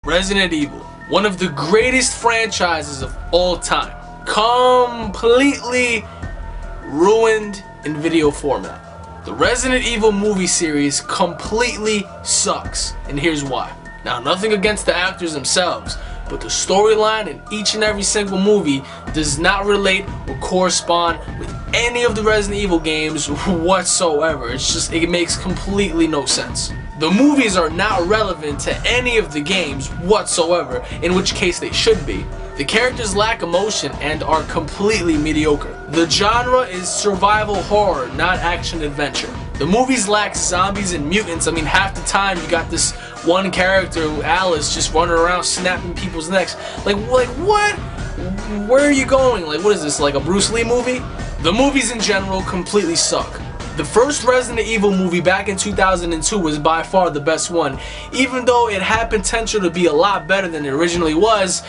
Resident Evil, one of the greatest franchises of all time, completely ruined in video format. The Resident Evil movie series completely sucks, and here's why. Now, nothing against the actors themselves, but the storyline in each and every single movie does not relate or correspond with any of the Resident Evil games whatsoever. It makes completely no sense. The movies are not relevant to any of the games whatsoever, in which case they should be. The characters lack emotion and are completely mediocre. The genre is survival horror, not action adventure. The movies lack zombies and mutants. I mean, half the time you got this one character, Alice, just running around snapping people's necks. Like what? Where are you going? Like, what is this, like a Bruce Lee movie? The movies in general completely suck. The first Resident Evil movie back in 2002 was by far the best one. Even though it had potential to be a lot better than it originally was,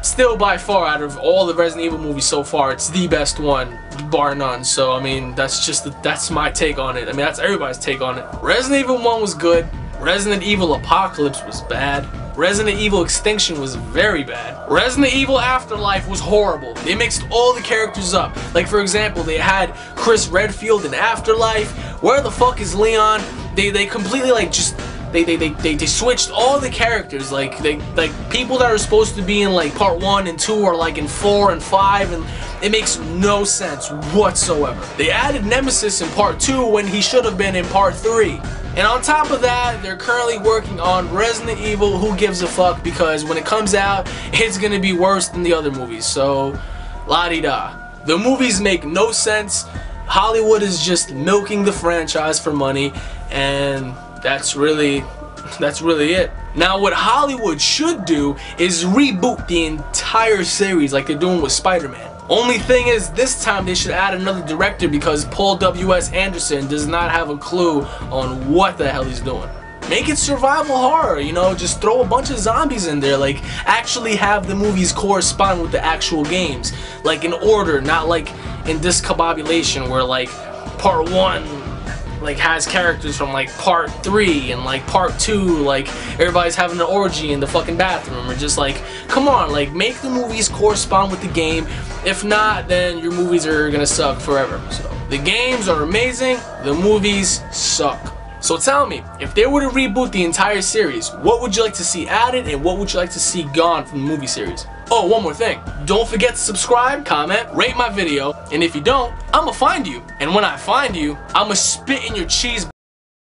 still by far out of all the Resident Evil movies so far, it's the best one, bar none. So I mean, that's my take on it. I mean, that's everybody's take on it. Resident Evil 1 was good. Resident Evil Apocalypse was bad. Resident Evil Extinction was very bad. Resident Evil Afterlife was horrible. They mixed all the characters up. Like, for example, they had Chris Redfield in Afterlife. Where the fuck is Leon? They completely like just they switched all the characters. Like people that are supposed to be in like part 1 and 2 are like in 4 and 5, and it makes no sense whatsoever. They added Nemesis in part 2 when he should have been in part 3. And on top of that, they're currently working on Resident Evil Who Gives a Fuck, because when it comes out, it's gonna be worse than the other movies. So, la-di-da. The movies make no sense. Hollywood is just milking the franchise for money, and that's really it. Now, what Hollywood should do is reboot the entire series like they're doing with Spider-Man. Only thing is, this time they should add another director, because Paul W.S. Anderson does not have a clue on what the hell he's doing. Make it survival horror, you know, just throw a bunch of zombies in there, like actually have the movies correspond with the actual games, like in order, not like in discombobulation where like part 1 like has characters from like part 3 and like part 2, like everybody's having an orgy in the fucking bathroom, or just like, come on, like make the movies correspond with the game. If not, then your movies are gonna suck forever. So the games are amazing, the movies suck. So tell me, if they were to reboot the entire series, what would you like to see added and what would you like to see gone from the movie series? Oh, one more thing. Don't forget to subscribe, comment, rate my video, and if you don't, I'ma find you. And when I find you, I'ma spit in your cheese